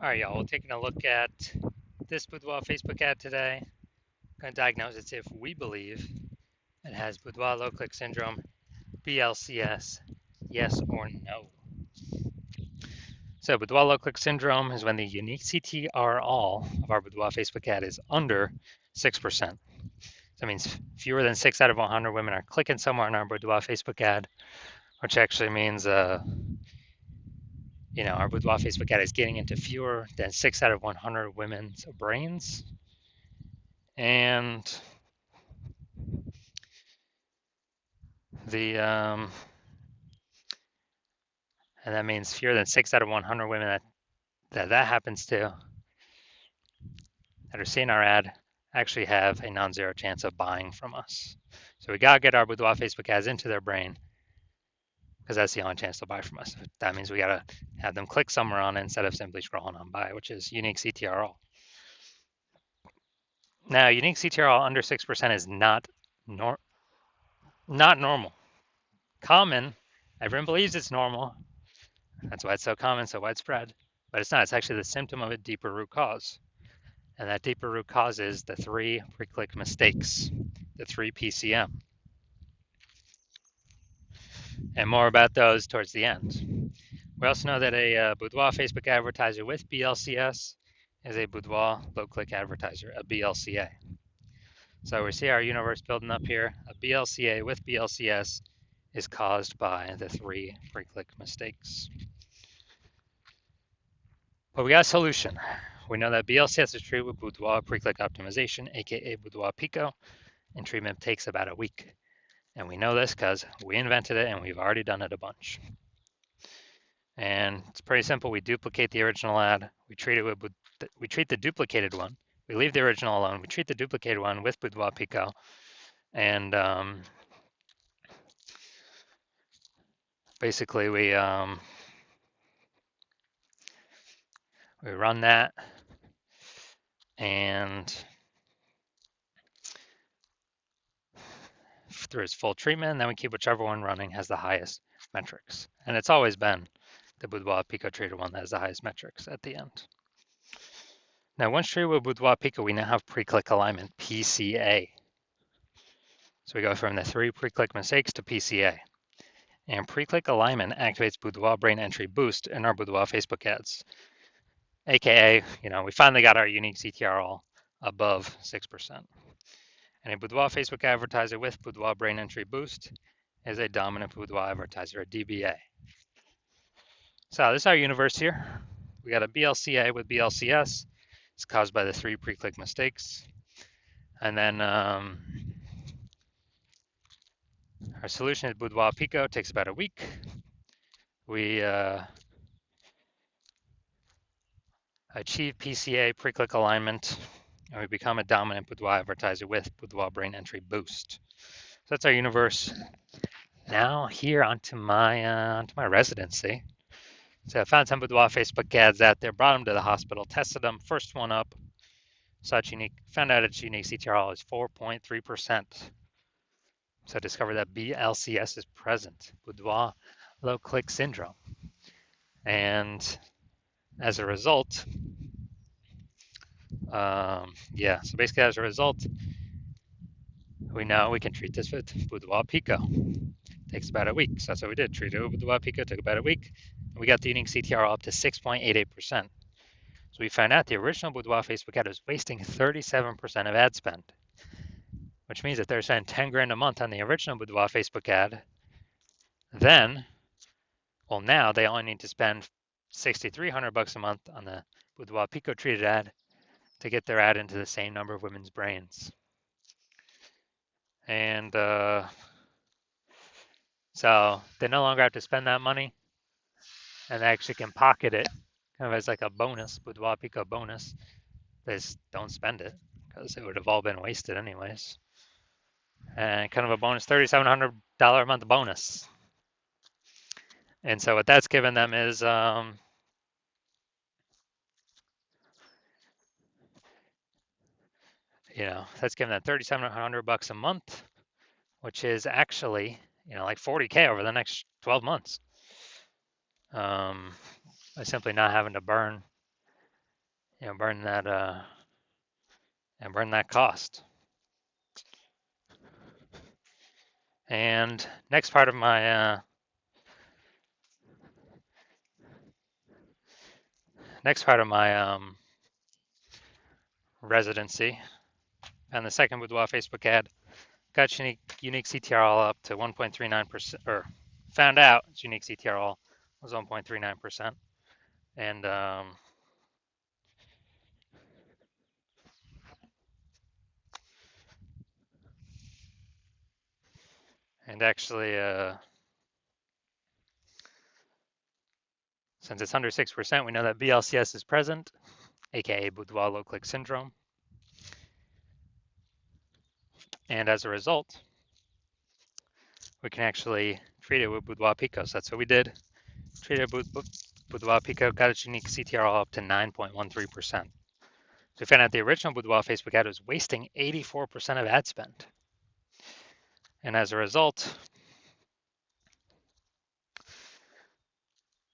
All right, y'all. We're taking a look at this Boudoir Facebook ad today. Going to diagnose it if we believe it has Boudoir low click syndrome, BLCS, yes or no. So, Boudoir low click syndrome is when the unique CTR all of our Boudoir Facebook ad is under 6%. So that means fewer than 6 out of 100 women are clicking somewhere on our Boudoir Facebook ad, which actually means our Boudoir Facebook ad is getting into fewer than 6 out of 100 women's brains. And the and that means fewer than 6 out of 100 women that happens to that are seeing our ad actually have a non-zero chance of buying from us. So we gotta get our Boudoir Facebook ads into their brain because that's the only chance they'll buy from us. That means we gotta have them click somewhere on it instead of simply scrolling on by, which is unique CTRL. Now, unique CTRL under 6% is not normal. Common, everyone believes it's normal. That's why it's so common, so widespread. But it's not. It's actually the symptom of a deeper root cause. And that deeper root cause is the 3 pre-click mistakes, the 3 PCM. And more about those towards the end. We also know that a Boudoir Facebook advertiser with BLCS is a Boudoir low-click advertiser, a BLCA. So we see our universe building up here. A BLCA with BLCS is caused by the 3 pre-click mistakes. But we got a solution. We know that BLCS is treated with Boudoir pre-click optimization, aka Boudoir Pico, and treatment takes about a week. And we know this because we invented it and we've already done it a bunch. And it's pretty simple. We duplicate the original ad. We treat the duplicated one. We leave the original alone. We treat the duplicated one with Boudoir Pico, and basically we run that, and through its full treatment, and then we keep whichever one running has the highest metrics. And it's always been the Boudoir Pico treated one that has the highest metrics at the end. Now, once treated with Boudoir Pico, we now have pre-click alignment, PCA. So we go from the 3 pre-click mistakes to PCA. And pre-click alignment activates Boudoir brain entry boost in our Boudoir Facebook ads. AKA, we finally got our unique CTRL above 6%. And a Boudoir Facebook advertiser with Boudoir brain entry boost is a dominant Boudoir advertiser, a DBA. So this is our universe here. We got a BLCA with BLCS. It's caused by the 3 pre-click mistakes. And then our solution is Boudoir Pico. It takes about a week. We achieve PCA pre-click alignment, and we become a dominant Boudoir advertiser with Boudoir brain entry boost. So that's our universe. Now here onto my residency. So I found some Boudoir Facebook ads out there, brought them to the hospital, tested them. First one up, found out its unique CTRL is 4.3%. So I discovered that BLCS is present, Boudoir low click syndrome. And as a result, so basically as a result, we know we can treat this with Boudoir Pico. Takes about a week. So that's what we did. Treated it with Boudoir Pico, took about a week. We got the unique CTRL up to 6.88%. So we found out the original Boudoir Facebook ad was wasting 37% of ad spend, which means if they're spending 10 grand a month on the original Boudoir Facebook ad, then, now they only need to spend $6,300 a month on the Boudoir Pico treated ad to get their ad into the same number of women's brains. And so they no longer have to spend that money, and they actually can pocket it kind of as like a bonus, Boudoir Pico bonus. They just don't spend it because it would have all been wasted anyways. And kind of a bonus, $3,700 a month bonus. And so what that's given them is that's given them $3,700 a month, which is actually like $40K over the next 12 months. By simply not having to burn burn that and burn that cost. And next part of my residency, and the second Boudoir Facebook ad, got unique CTRL up to 1.39%, or found out its unique CTRL was 1.39%, and actually, since it's under 6%, we know that BLCS is present, aka Boudoir low click syndrome, and as a result, we can actually treat it with Boudoir Pico. So that's what we did. Treated Boudoir Pico, got its unique CTRL up to 9.13%. So we found out the original Boudoir Facebook ad was wasting 84% of ad spend. And as a result,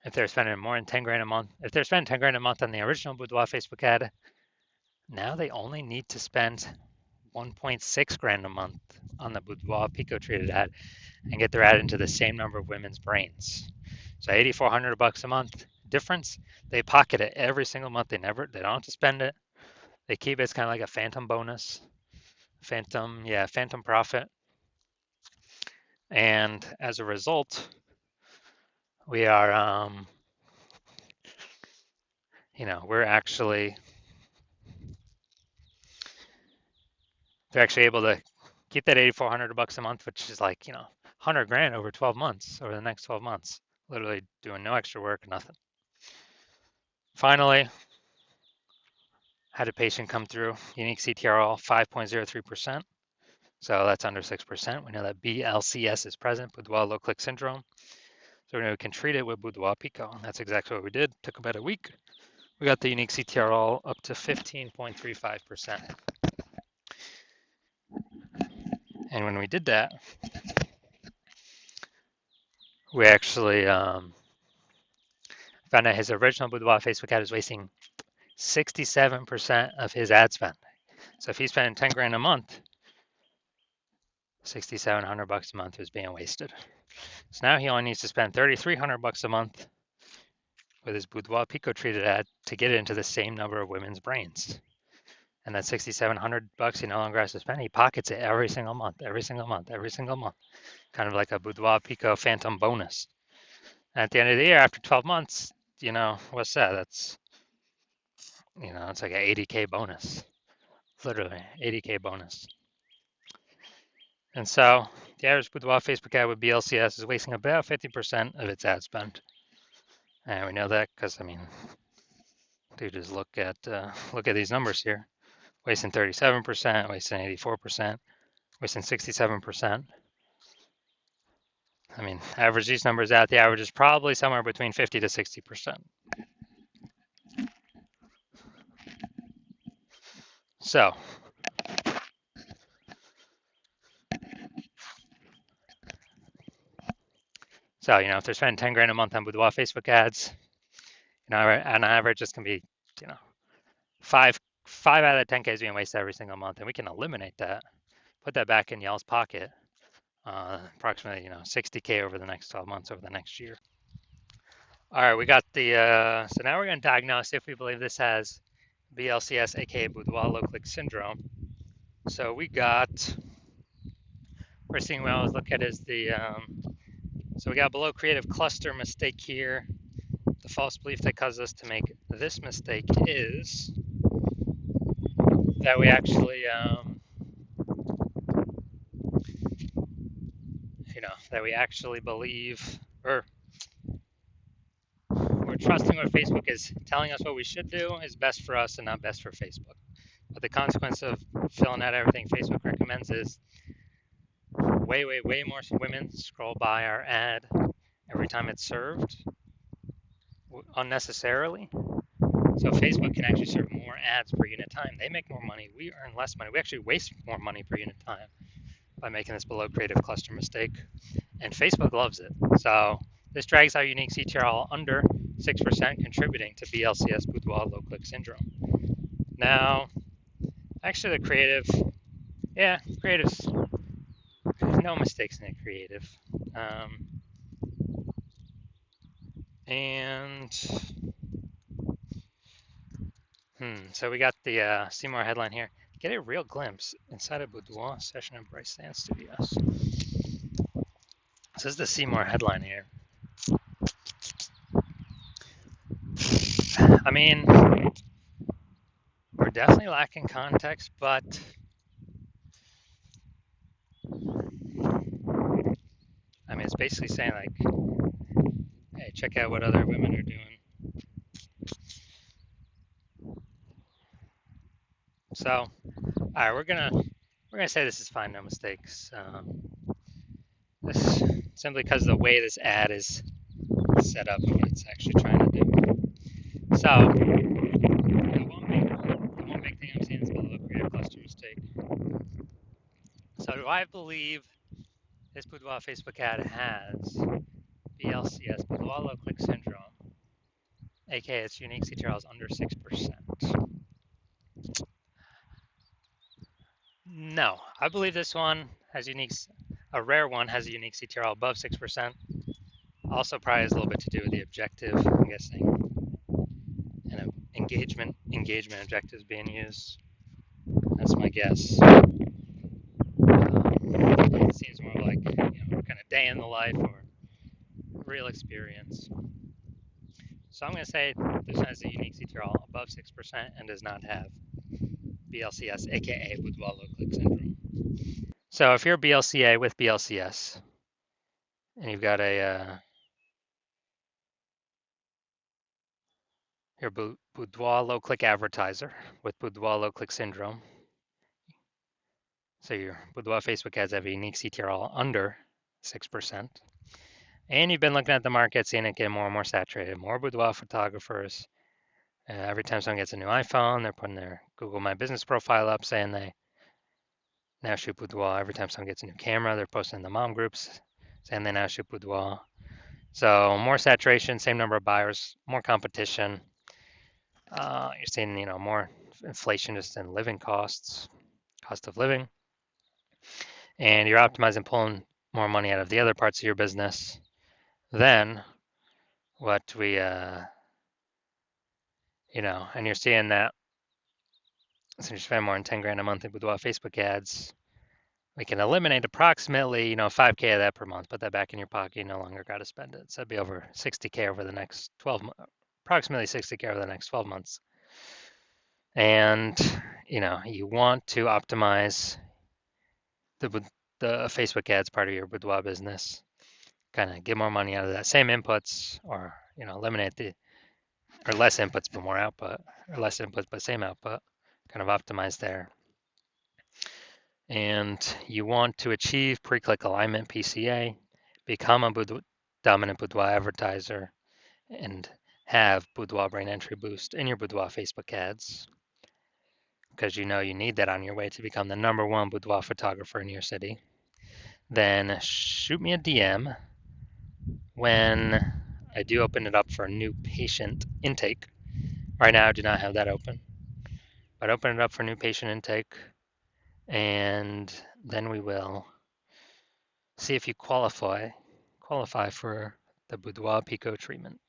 if they're spending more than 10 grand a month, if they're spending 10 grand a month on the original Boudoir Facebook ad, now they only need to spend 1.6 grand a month on the Boudoir Pico treated ad and get their ad into the same number of women's brains. So $8,400 a month difference. They pocket it every single month. They don't have to spend it. They keep it. It's kind of like a phantom bonus, phantom profit. And as a result, we are, we're actually, they're actually able to keep that $8,400 a month, which is like, 100 grand over 12 months, over the next 12 months, literally doing no extra work, nothing. Finally, had a patient come through, unique CTRL 5.03%. So that's under 6%. We know that BLCS is present, Boudoir low click syndrome. So we can treat it with Boudoir Pico. And that's exactly what we did. Took about a week. We got the unique CTRL up to 15.35%. And when we did that, we actually found out his original Boudoir Facebook ad was wasting 67% of his ad spend. So if he's spending 10 grand a month, $6,700 a month was being wasted. So now he only needs to spend $3,300 a month with his Boudoir Pico treated ad to get it into the same number of women's brains. And that $6,700 he no longer has to spend. He pockets it every single month, every single month, every single month. Kind of like a Boudoir Pico phantom bonus. And at the end of the year, after 12 months, what's that? That's, it's like an 80K bonus. Literally, 80K bonus. And so the average Boudoir Facebook ad with BLCS is wasting about 50% of its ad spend. And we know that because, dude, just look at these numbers here. Wasting 37%, wasting 84%, wasting 67%. Average these numbers out, the average is probably somewhere between 50 to 60%. So, if they're spending 10 grand a month on Boudoir Facebook ads, on average, this can be, five out of 10 Ks being wasted every single month, and we can eliminate that, put that back in y'all's pocket, approximately, 60K over the next 12 months, over the next year. All right, we got the, so now we're going to diagnose if we believe this has BLCS, aka Boudoir low click syndrome. So we got, first thing we always look at is the, so we got below creative cluster mistake here. The false belief that causes us to make this mistake is that we actually, that we actually believe, or we're trusting what Facebook is telling us what we should do is best for us and not best for Facebook. But the consequence of filling out everything Facebook recommends is way more women scroll by our ad every time it's served unnecessarily. So Facebook can actually serve more ads per unit time. They make more money. We earn less money. We actually waste more money per unit time by making this below creative cluster mistake. And Facebook loves it. So this drags our unique CTRL under 6% contributing to BLCS boudoir low click syndrome. Now, actually, the creative, yeah, creative's no mistakes in it, creative. Um, and so we got the Seymour headline here. Get a real glimpse inside a boudoir session at Bryce Dance Studios. This is the Seymour headline here. I mean, we're definitely lacking context, but I mean, it's basically saying like, hey, check out what other women are doing. So, all right, we're gonna say this is fine, no mistakes. This simply because of the way this ad is set up, what it's actually trying to do. So, the one big thing I'm seeing is below creative cluster mistake. So, do I believe this Boudoir Facebook ad has BLCS, Boudoir low click syndrome, aka its unique CTRL is under 6%? No, I believe this one has unique, a rare one has a unique CTRL above 6%. Also, probably has a little bit to do with the objective, I'm guessing, and engagement objectives being used. That's my guess. It seems more like kind of day in the life or real experience. So I'm going to say this has a unique CTRL above 6% and does not have BLCS, aka Boudoir low click syndrome. So if you're BLCA with BLCS and you've got your Boudoir low click advertiser with Boudoir low click syndrome, so your Boudoir Facebook ads have a unique CTRL under 6%, and you've been looking at the market, seeing it get more and more saturated, more boudoir photographers. Every time someone gets a new iPhone, they're putting their Google My Business profile up saying they now shoot boudoir. Every time someone gets a new camera, they're posting in the mom groups saying they now shoot boudoir. So more saturation, same number of buyers, more competition. You're seeing, more inflation just in living costs, cost of living, and you're optimizing, pulling more money out of the other parts of your business than what we, and you're seeing that since you spend more than 10 grand a month in boudoir Facebook ads, we can eliminate approximately, 5K of that per month, put that back in your pocket, you no longer got to spend it. So it'd be over 60K over the next 12 months, approximately 60K over the next 12 months. And, you want to optimize the Facebook ads part of your boudoir business, kind of get more money out of that same inputs, or, eliminate or less inputs but more output, or less inputs but same output, kind of optimize there. And you want to achieve pre-click alignment PCA, become a dominant boudoir advertiser, and have boudoir brain entry boost in your boudoir Facebook ads, because you need that on your way to become the #1 boudoir photographer in your city. Then shoot me a DM when I do open it up for a new patient intake. Right now I do not have that open, but open it up for new patient intake, and then we will see if you qualify for the Boudoir Pico treatment.